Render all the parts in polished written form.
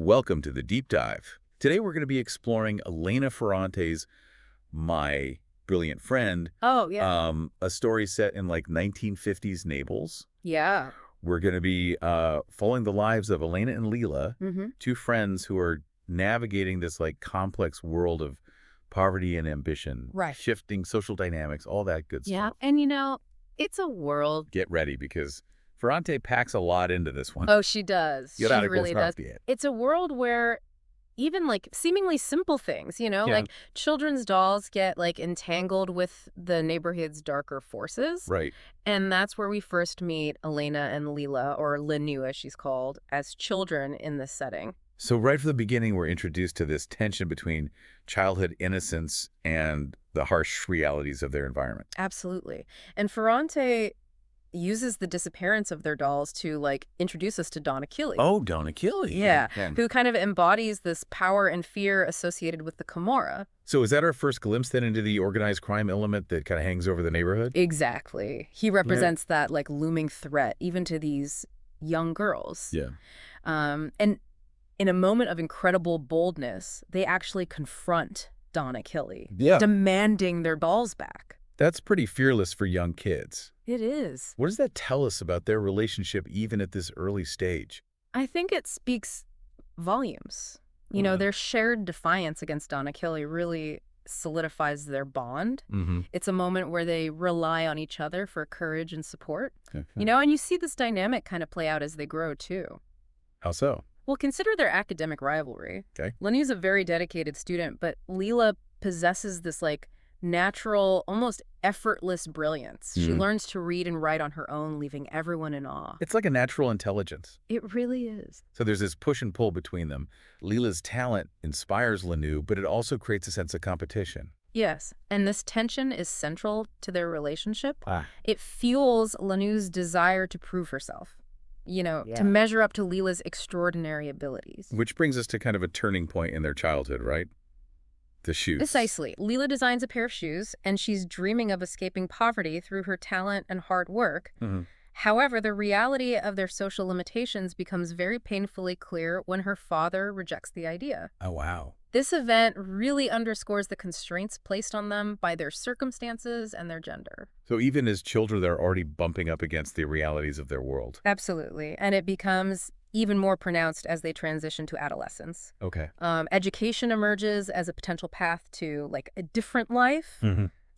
Welcome to the Deep Dive. Today we're going to be exploring Elena Ferrante's My Brilliant Friend, Oh, yeah. a story set in like 1950s Naples. Yeah. We're going to be following the lives of Elena and Lila, two friends who are navigating this like complex world of poverty and ambition, Right. shifting social dynamics, all that good Yeah. stuff. And it's a world. Get ready because Ferrante packs a lot into this one. Oh, she does. Io She radical really does. strappie. It's a world where even like seemingly simple things, Yeah. like children's dolls get like entangled with the neighborhood's darker forces. Right. And that's where we first meet Elena and Lila, or Linu as she's called, as children in this setting. So right from the beginning, we're introduced to this tension between childhood innocence and the harsh realities of their environment. Absolutely. And Ferrante uses the disappearance of their dolls to like introduce us to Don Achille. Oh, Don Achille. Yeah, Okay. who kind of embodies this power and fear associated with the Camorra. So is that our first glimpse then into the organized crime element that kind of hangs over the neighborhood? Exactly. He represents that like looming threat even to these young girls. Yeah. And in a moment of incredible boldness, they actually confront Don Achille, demanding their dolls back. That's pretty fearless for young kids. It is. What does that tell us about their relationship even at this early stage? I think it speaks volumes. Their shared defiance against Don Achille really solidifies their bond. It's a moment where they rely on each other for courage and support. Okay. And you see this dynamic kind of play out as they grow, too. How so? Well, consider their academic rivalry. Okay. Lenu's a very dedicated student, but Lila possesses this, like, natural, almost effortless brilliance. She learns to read and write on her own, leaving everyone in awe. It's like a natural intelligence. It really is. So there's this push and pull between them. Lila's talent inspires Lenu, but it also creates a sense of competition. Yes, and this tension is central to their relationship. It fuels Lenu's desire to prove herself, to measure up to Lila's extraordinary abilities. Which brings us to kind of a turning point in their childhood, right? The shoes. Precisely. Lila designs a pair of shoes, and she's dreaming of escaping poverty through her talent and hard work. However, the reality of their social limitations becomes very painfully clear when her father rejects the idea. Oh, wow. This event really underscores the constraints placed on them by their circumstances and their gender. So even as children, they're already bumping up against the realities of their world. Absolutely. And it becomes even more pronounced as they transition to adolescence. Okay. Education emerges as a potential path to, like, a different life.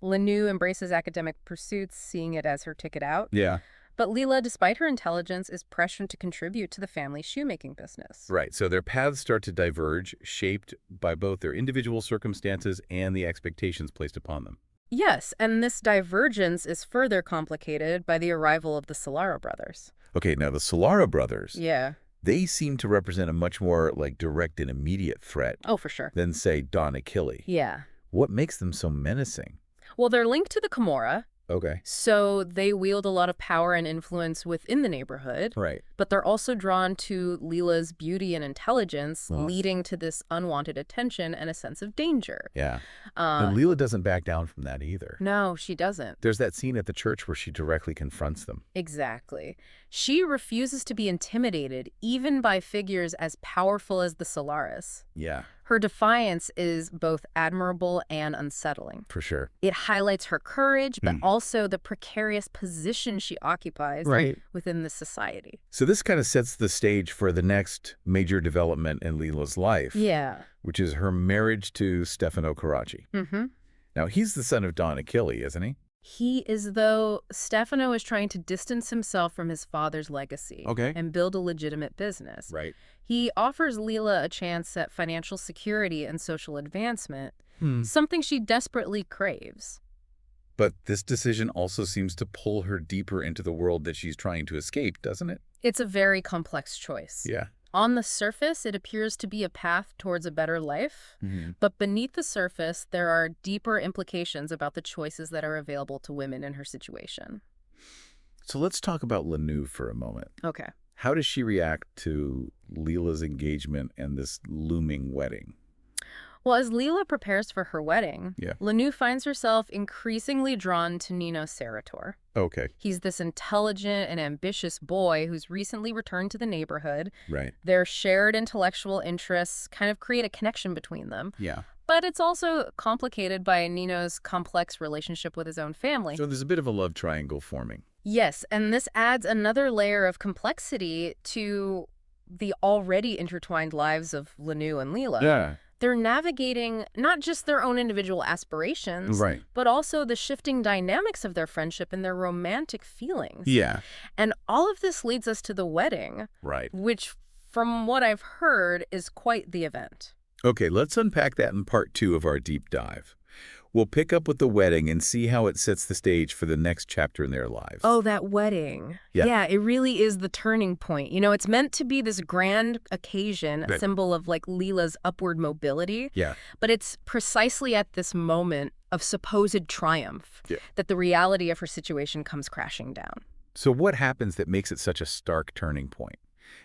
Lenu embraces academic pursuits, seeing it as her ticket out. Yeah. But Lila, despite her intelligence, is pressured to contribute to the family's shoemaking business. Right. So their paths start to diverge, shaped by both their individual circumstances and the expectations placed upon them. Yes, and this divergence is further complicated by the arrival of the Solara brothers. Okay, now the Solara brothers. Yeah. They seem to represent a much more like direct and immediate threat Oh, for sure. than, say, Don Achille. Yeah. What makes them so menacing? Well, they're linked to the Camorra. Okay. So they wield a lot of power and influence within the neighborhood. Right. But they're also drawn to Lila's beauty and intelligence, leading to this unwanted attention and a sense of danger. Yeah. And Lila doesn't back down from that either. No, she doesn't. There's that scene at the church where she directly confronts them. Exactly. She refuses to be intimidated, even by figures as powerful as the Solaris. Yeah. Her defiance is both admirable and unsettling. For sure. It highlights her courage, but also the precarious position she occupies within the society. So this kind of sets the stage for the next major development in Lila's life. Yeah. Which is her marriage to Stefano Carracci. Now, he's the son of Don Achille, isn't he? He is, though Stefano is trying to distance himself from his father's legacy and build a legitimate business. Right. He offers Lila a chance at financial security and social advancement, something she desperately craves. But this decision also seems to pull her deeper into the world that she's trying to escape, doesn't it? It's a very complex choice. Yeah. On the surface, it appears to be a path towards a better life, but beneath the surface, there are deeper implications about the choices that are available to women in her situation. So let's talk about Lenu for a moment. Okay. How does she react to Lila's engagement and this looming wedding? Well, as Lila prepares for her wedding, Yeah. Lanu finds herself increasingly drawn to Nino Serator. Okay. He's this intelligent and ambitious boy who's recently returned to the neighborhood. Right. Their shared intellectual interests kind of create a connection between them. Yeah. But it's also complicated by Nino's complex relationship with his own family. So there's a bit of a love triangle forming. Yes, and this adds another layer of complexity to the already intertwined lives of Lanu and Lila. Yeah. They're navigating not just their own individual aspirations, Right. but also the shifting dynamics of their friendship and their romantic feelings. Yeah. And all of this leads us to the wedding, Right. which, from what I've heard, is quite the event. Okay, let's unpack that in part 2 of our deep dive. We'll pick up with the wedding and see how it sets the stage for the next chapter in their lives. Oh, that wedding. Yeah. It really is the turning point. It's meant to be this grand occasion, a Right. symbol of like Lila's upward mobility. Yeah. But it's precisely at this moment of supposed triumph that the reality of her situation comes crashing down. So what happens that makes it such a stark turning point?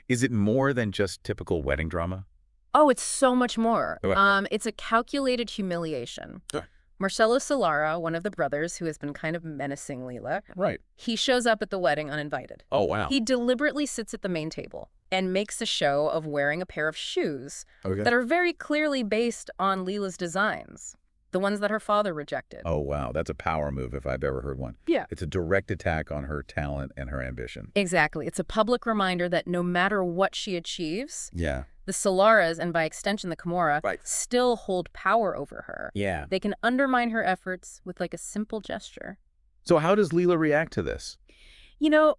Is it more than just typical wedding drama? Oh, it's so much more. Okay. It's a calculated humiliation. Sure. Marcello Solara, one of the brothers who has been kind of menacing Lila, Right. he shows up at the wedding uninvited. Oh, wow. He deliberately sits at the main table and makes a show of wearing a pair of shoes Okay. that are very clearly based on Lila's designs, the ones that her father rejected. Oh, wow. That's a power move if I've ever heard one. Yeah. It's a direct attack on her talent and her ambition. Exactly. It's a public reminder that no matter what she achieves, Yeah. the Solaras, and by extension the Camorra, Right. still hold power over her. Yeah. They can undermine her efforts with like a simple gesture. So how does Lila react to this?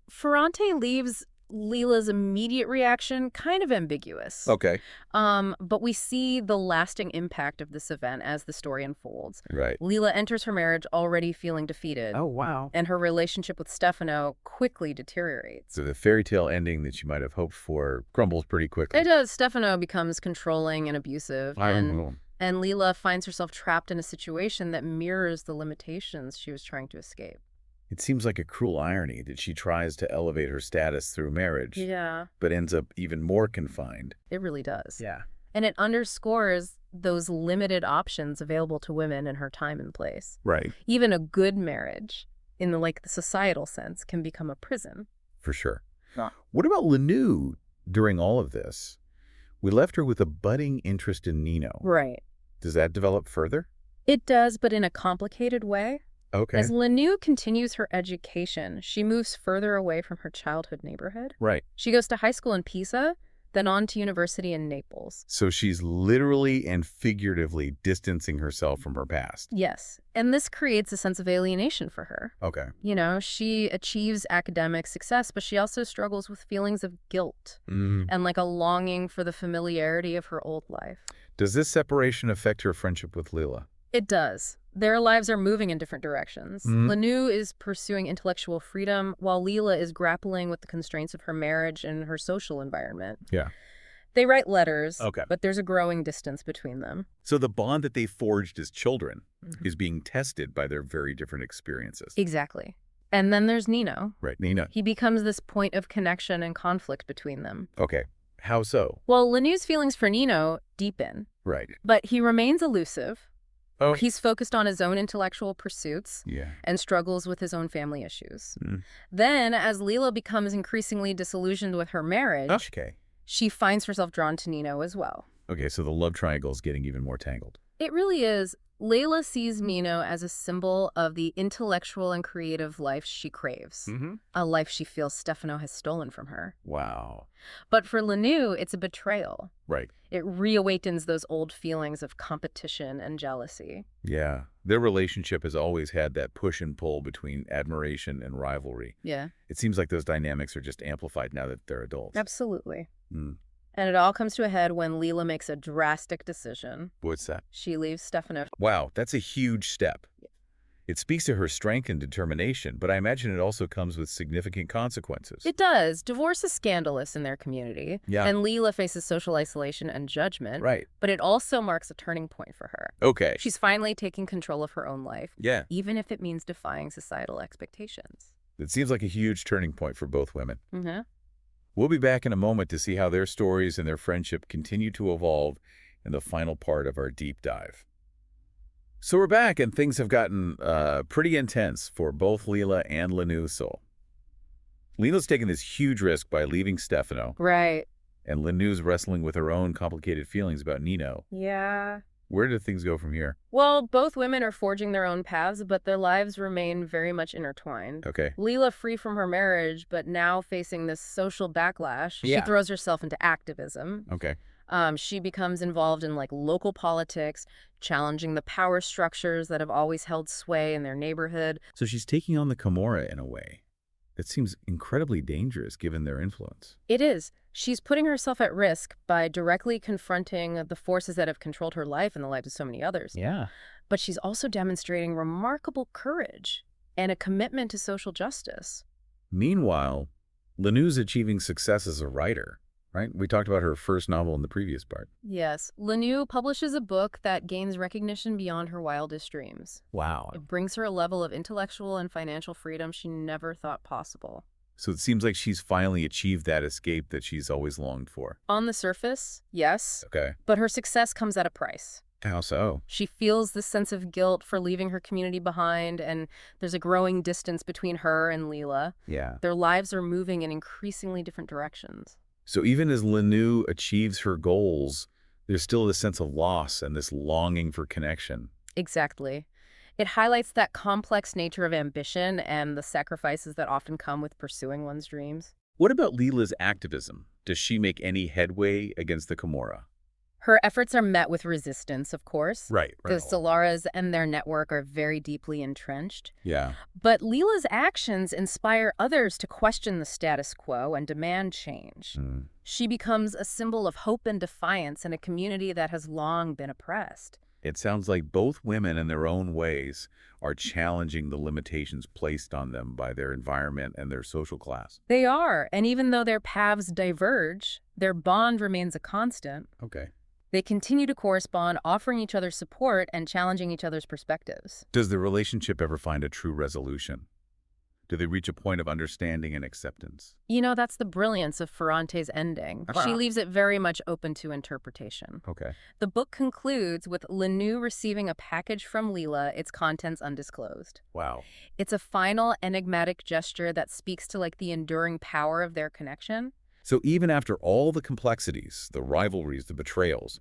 Ferrante leaves Lila's immediate reaction kind of ambiguous. Okay. But we see the lasting impact of this event as the story unfolds. Right. Lila enters her marriage already feeling defeated. Oh, wow. And her relationship with Stefano quickly deteriorates. So the fairy tale ending that you might have hoped for crumbles pretty quickly. It does. Stefano becomes controlling and abusive. I don't know. And Lila finds herself trapped in a situation that mirrors the limitations she was trying to escape. It seems like a cruel irony that she tries to elevate her status through marriage, Yeah, but ends up even more confined. it really does. Yeah. And it underscores those limited options available to women in her time and place. Right. Even a good marriage, in the societal sense, can become a prison. For sure. Yeah. What about Lanu during all of this? We left her with a budding interest in Nino. Right. Does that develop further? It does, but in a complicated way. Okay. As Lanu continues her education, she moves further away from her childhood neighborhood. Right. She goes to high school in Pisa, then on to university in Naples. So she's literally and figuratively distancing herself from her past. Yes, and this creates a sense of alienation for her. Okay. She achieves academic success, but she also struggles with feelings of guilt and like a longing for the familiarity of her old life. Does this separation affect her friendship with Lila? It does. Their lives are moving in different directions. Lanu is pursuing intellectual freedom, while Lila is grappling with the constraints of her marriage and her social environment. Yeah. They write letters, Okay. but there's a growing distance between them. So the bond that they forged as children is being tested by their very different experiences. Exactly. And then there's Nino. Right, Nina. He becomes this point of connection and conflict between them. Okay. How so? Well, Lanu's feelings for Nino deepen, Right. but he remains elusive. Oh. He's focused on his own intellectual pursuits Yeah. and struggles with his own family issues. Mm. Then, as Lila becomes increasingly disillusioned with her marriage, Okay. she finds herself drawn to Nino as well. Okay, so the love triangle is getting even more tangled. It really is. Layla sees Nino as a symbol of the intellectual and creative life she craves, a life she feels Stefano has stolen from her. Wow. But for Lanu, it's a betrayal. Right. It reawakens those old feelings of competition and jealousy. Yeah. Their relationship has always had that push and pull between admiration and rivalry. Yeah, It seems like those dynamics are just amplified now that they're adults. absolutely. Mm. And it all comes to a head when Lila makes a drastic decision. What's that? She leaves Stefano. Wow, that's a huge step. It speaks to her strength and determination, but I imagine it also comes with significant consequences. It does. Divorce is scandalous in their community. Yeah. And Lila faces social isolation and judgment. Right. But it also marks a turning point for her. Okay. She's finally taking control of her own life, Yeah. even if it means defying societal expectations. It seems like a huge turning point for both women. Mm-hmm. We'll be back in a moment to see how their stories and their friendship continue to evolve in the final part of our deep dive. So we're back, and things have gotten pretty intense for both Lila and Lenuso. Lila's taking this huge risk by leaving Stefano, Right. and Lenu's wrestling with her own complicated feelings about Nino. Yeah. Where do things go from here? Well, both women are forging their own paths, but their lives remain very much intertwined. Okay. Lila free from her marriage, but now facing this social backlash. She Yeah. throws herself into activism. Okay. She becomes involved in like local politics, challenging the power structures that have always held sway in their neighborhood. So she's taking on the Camorra in a way. That seems incredibly dangerous given their influence. It is. She's putting herself at risk by directly confronting the forces that have controlled her life and the lives of so many others. Yeah. But she's also demonstrating remarkable courage and a commitment to social justice. Meanwhile, Lenu's achieving success as a writer, right? We talked about her first novel in the previous part. Yes, Lenu publishes a book that gains recognition beyond her wildest dreams. Wow. It brings her a level of intellectual and financial freedom she never thought possible. So it seems like she's finally achieved that escape that she's always longed for. On the surface, yes, Okay. but her success comes at a price. How so? She feels this sense of guilt for leaving her community behind, and there's a growing distance between her and Lila. Yeah. Their lives are moving in increasingly different directions. So even as Lenu achieves her goals, there's still this sense of loss and this longing for connection. Exactly. It highlights that complex nature of ambition and the sacrifices that often come with pursuing one's dreams. What about Lila's activism? Does she make any headway against the Camorra? Her efforts are met with resistance, of course. Right. The Solaras and their network are very deeply entrenched. Yeah. But Lila's actions inspire others to question the status quo and demand change. She becomes a symbol of hope and defiance in a community that has long been oppressed. It sounds like both women in their own ways are challenging the limitations placed on them by their environment and their social class. They are, and even though their paths diverge, their bond remains a constant. Okay. They continue to correspond, offering each other support and challenging each other's perspectives. Does the relationship ever find a true resolution? Do they reach a point of understanding and acceptance? You know, that's the brilliance of Ferrante's ending. She leaves it very much open to interpretation. Okay. The book concludes with Lenu receiving a package from Lila, its contents undisclosed. Wow. It's a final enigmatic gesture that speaks to like the enduring power of their connection. So even after all the complexities, the rivalries, the betrayals,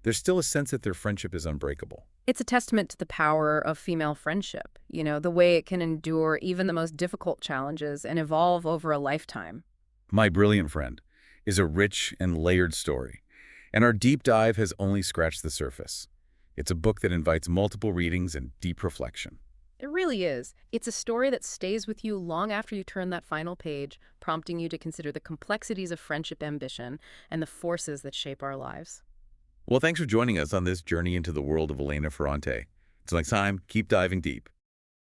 there's still a sense that their friendship is unbreakable. It's a testament to the power of female friendship, you know, the way it can endure even the most difficult challenges and evolve over a lifetime. My Brilliant Friend is a rich and layered story, and our deep dive has only scratched the surface. It's a book that invites multiple readings and deep reflection. It really is. It's a story that stays with you long after you turn that final page, prompting you to consider the complexities of friendship ambition and the forces that shape our lives. Well, thanks for joining us on this journey into the world of Elena Ferrante. Until next time, keep diving deep.